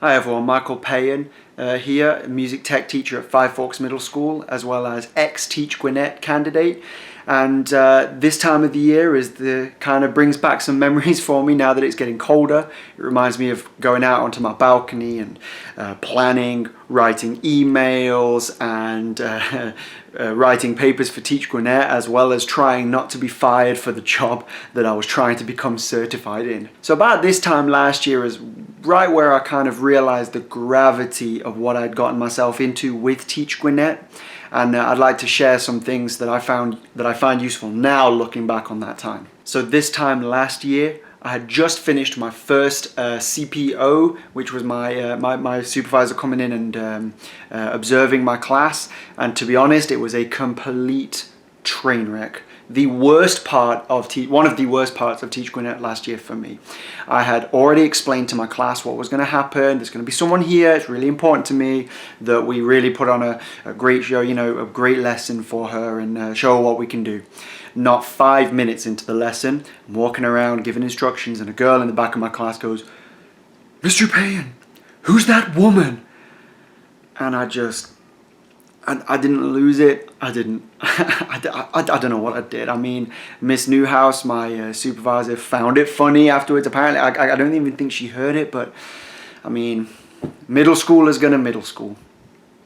Hi everyone, Michael Payan here, music tech teacher at Five Forks Middle School, as well as ex-Teach Gwinnett candidate. And this time of the year kind of brings back some memories for me now that it's getting colder. It reminds me of going out onto my balcony and planning, writing emails and writing papers for Teach Gwinnett, as well as trying not to be fired for the job that I was trying to become certified in. So about this time last year is right where I kind of realized the gravity of what I'd gotten myself into with Teach Gwinnett. And I'd like to share some things that I find useful now looking back on that time. So this time last year, I had just finished my first CPO, which was my supervisor coming in and observing my class. And to be honest, it was a complete train wreck. One of the worst parts of Teach Gwinnett last year for me. I had already explained to my class what was going to happen. There's going to be someone here. It's really important to me that we really put on a great show, a great lesson for her and show her what we can do. Not 5 minutes into the lesson, I'm walking around giving instructions and a girl in the back of my class goes, "Mr. Payan, who's that woman?" And I didn't lose it. I don't know what I did. I mean, Miss Newhouse, my supervisor, found it funny afterwards. Apparently, I don't even think she heard it, but I mean, middle schoolers gonna middle school.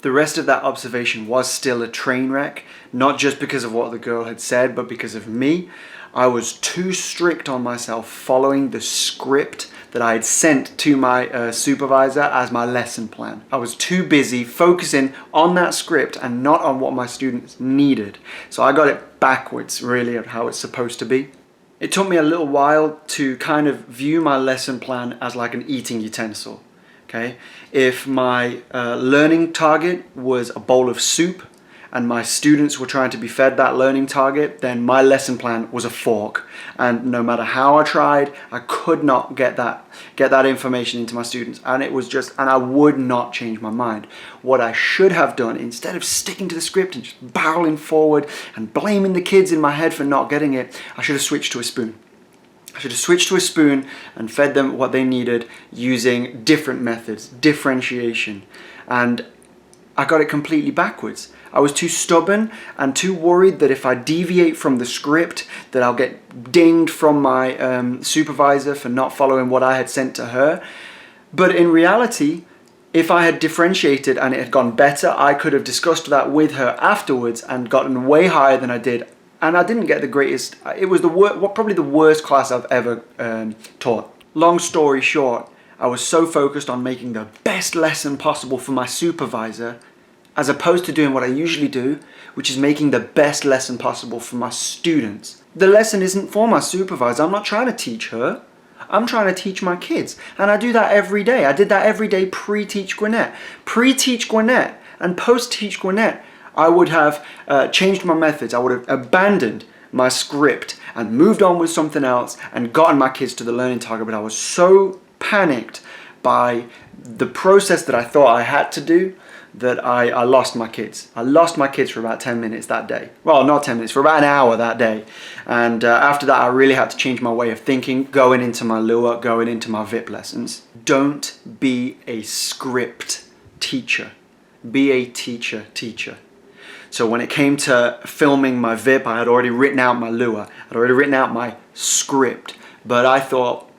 The rest of that observation was still a train wreck, not just because of what the girl had said, but because of me. I was too strict on myself following the script that I had sent to my supervisor as my lesson plan. I was too busy focusing on that script and not on what my students needed. So I got it backwards, really, of how it's supposed to be. It took me a little while to kind of view my lesson plan as like an eating utensil. Okay? If my learning target was a bowl of soup, and my students were trying to be fed that learning target, then my lesson plan was a fork. And no matter how I tried, I could not get that information into my students. And I would not change my mind. What I should have done, instead of sticking to the script and just barreling forward and blaming the kids in my head for not getting it, I should have switched to a spoon. I should have switched to a spoon and fed them what they needed using different methods, differentiation. And I got it completely backwards. I was too stubborn and too worried that if I deviate from the script that I'll get dinged from my supervisor for not following what I had sent to her. But in reality, if I had differentiated and it had gone better, I could have discussed that with her afterwards and gotten way higher than I did. And I didn't get the greatest. It was probably the worst class I've ever taught. Long story short, I was so focused on making the best lesson possible for my supervisor, as opposed to doing what I usually do, which is making the best lesson possible for my students. The lesson isn't for my supervisor. I'm not trying to teach her. I'm trying to teach my kids. And I do that every day. I did that every day pre-Teach Gwinnett. Pre-Teach Gwinnett and post-Teach Gwinnett, I would have changed my methods. I would have abandoned my script and moved on with something else and gotten my kids to the learning target. But I was so panicked by the process that I thought I had to do that I lost my kids. I lost my kids for about 10 minutes that day. Well, not 10 minutes, for about an hour that day. And after that, I really had to change my way of thinking, going into my Lua, going into my VIP lessons. Don't be a script teacher. Be a teacher. So when it came to filming my VIP, I had already written out my Lua. I'd already written out my script. But I thought,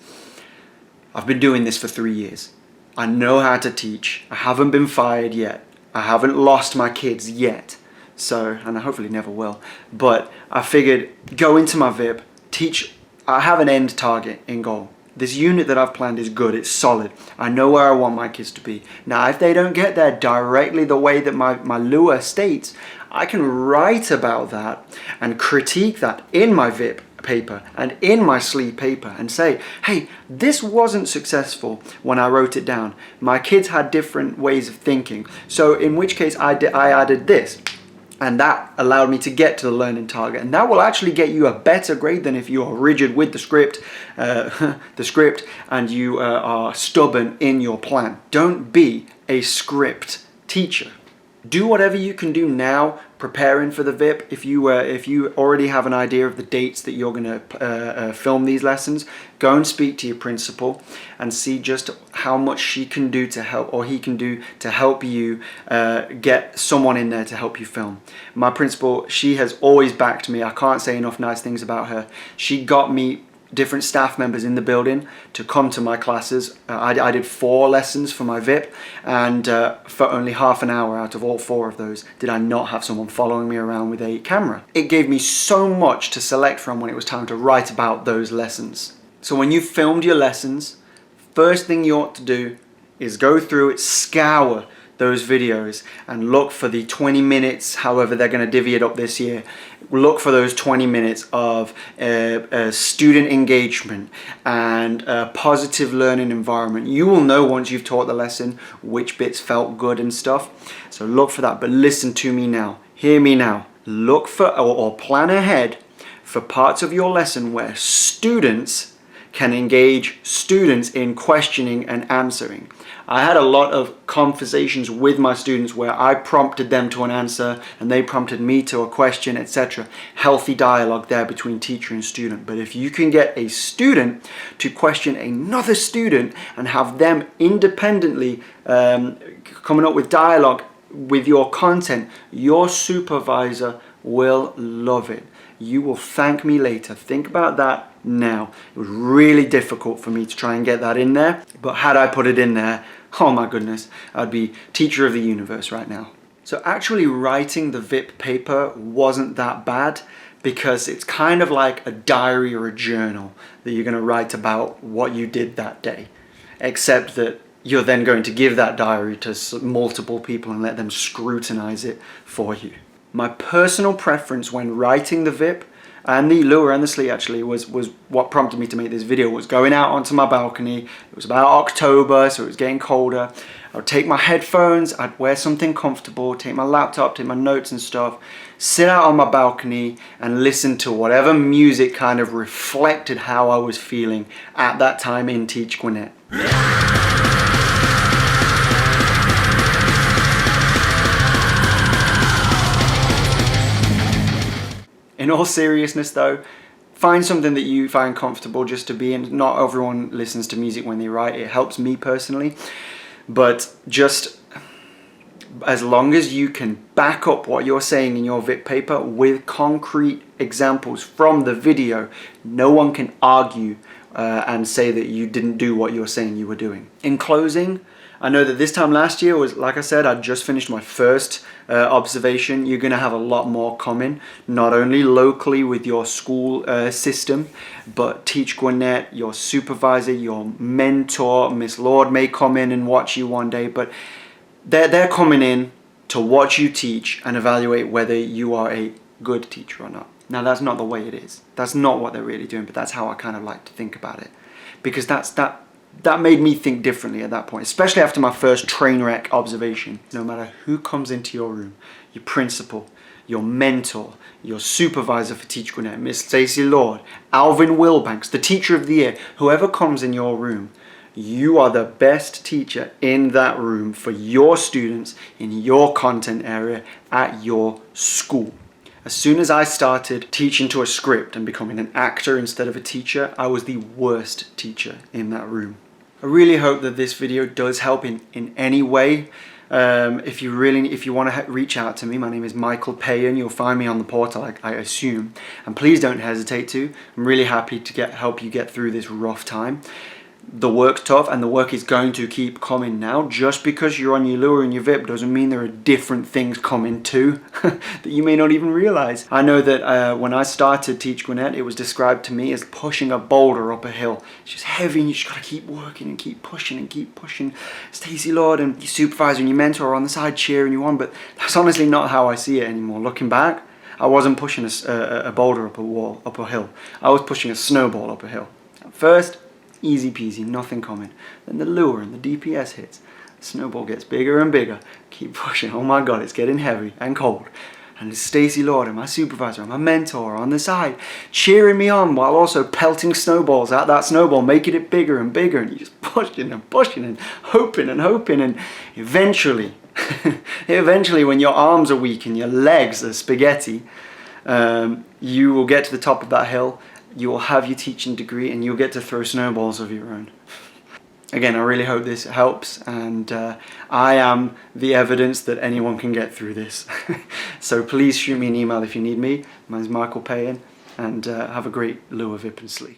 I've been doing this for 3 years. I know how to teach. I haven't been fired yet. I haven't lost my kids yet. So, and I hopefully never will. But I figured, go into my VIP, teach. I have an end target in goal. This unit that I've planned is good. It's solid. I know where I want my kids to be. Now, if they don't get there directly the way that my Lua states, I can write about that and critique that in my VIP paper and in my sleep paper and say, hey, this wasn't successful when I wrote it down. My kids had different ways of thinking. So in which case I added this. And that allowed me to get to the learning target. And that will actually get you a better grade than if you are rigid with the script and you are stubborn in your plan. Don't be a script teacher. Do whatever you can do now, preparing for the VIP. If you already have an idea of the dates that you're going to film these lessons, go and speak to your principal and see just how much she can do to help, or he can do to help you get someone in there to help you film. My principal, she has always backed me. I can't say enough nice things about her. She got me different staff members in the building to come to my classes. I did 4 lessons for my VIP, and for only half an hour out of all 4 of those did I not have someone following me around with a camera. It gave me so much to select from when it was time to write about those lessons. So when you've filmed your lessons, first thing you ought to do is go through it, scour those videos and look for the 20 minutes, however they're going to divvy it up this year. Look for those 20 minutes of student engagement and a positive learning environment. You will know once you've taught the lesson which bits felt good and stuff. So look for that. But listen to me now. Hear me now. Look for or plan ahead for parts of your lesson where students can engage students in questioning and answering. I had a lot of conversations with my students where I prompted them to an answer and they prompted me to a question, etc. Healthy dialogue there between teacher and student. But if you can get a student to question another student and have them independently coming up with dialogue with your content, your supervisor will love it. You will thank me later. Think about that now. It was really difficult for me to try and get that in there, but had I put it in there, oh my goodness, I'd be teacher of the universe right now. So actually writing the VIP paper wasn't that bad, because it's kind of like a diary or a journal that you're going to write about what you did that day, except that you're then going to give that diary to multiple people and let them scrutinize it for you. My personal preference when writing the VIP and the lure and the slee actually was what prompted me to make this video, was going out onto my balcony. It was about October, so it was getting colder. I would take my headphones, I'd wear something comfortable, take my laptop, take my notes and stuff, sit out on my balcony and listen to whatever music kind of reflected how I was feeling at that time in Teach Gwinnett. In all seriousness though, find something that you find comfortable just to be in. Not everyone listens to music when they write. It helps me personally. But just as long as you can back up what you're saying in your VIP paper with concrete examples from the video, no one can argue and say that you didn't do what you're saying you were doing. In closing, I know that this time last year was, like I said, I'd just finished my first observation. You're going to have a lot more coming, not only locally with your school system, but Teach Gwinnett, your supervisor, your mentor, Miss Lord may come in and watch you one day, but they're coming in to watch you teach and evaluate whether you are a good teacher or not. Now, that's not the way it is. That's not what they're really doing, but that's how I kind of like to think about it, because that made me think differently at that point, especially after my first train wreck observation. No matter who comes into your room, your principal, your mentor, your supervisor for Teach Gwinnett, Miss Stacey Lord, Alvin Wilbanks, the teacher of the year, whoever comes in your room, you are the best teacher in that room for your students in your content area at your school. As soon as I started teaching to a script and becoming an actor instead of a teacher, I was the worst teacher in that room. I really hope that this video does help in any way. If you want to reach out to me, my name is Michael Payan. You'll find me on the portal, I assume. And please don't hesitate to. I'm really happy to help you get through this rough time. The work's tough and the work is going to keep coming now. Just because you're on your lure and your VIP doesn't mean there are different things coming too that you may not even realize. I know that when I started Teach Gwinnett, it was described to me as pushing a boulder up a hill. It's just heavy and you just gotta keep working and keep pushing and keep pushing. Stacey Lord and your supervisor and your mentor are on the side cheering you on, but that's honestly not how I see it anymore. Looking back, I wasn't pushing a boulder up a hill. I was pushing a snowball up a hill. At first, easy peasy, nothing coming. Then the lure and the DPS hits. The snowball gets bigger and bigger. Keep pushing. Oh my God, it's getting heavy and cold. And it's Stacey Lord and my supervisor and my mentor on the side, cheering me on while also pelting snowballs at that snowball, making it bigger and bigger. And you're just pushing and pushing and hoping and hoping. And eventually, eventually when your arms are weak and your legs are spaghetti, you will get to the top of that hill, you will have your teaching degree, and you'll get to throw snowballs of your own. Again, I really hope this helps, and I am the evidence that anyone can get through this. So please shoot me an email if you need me. My name's Michael Payen, and have a great Lua Vipensli.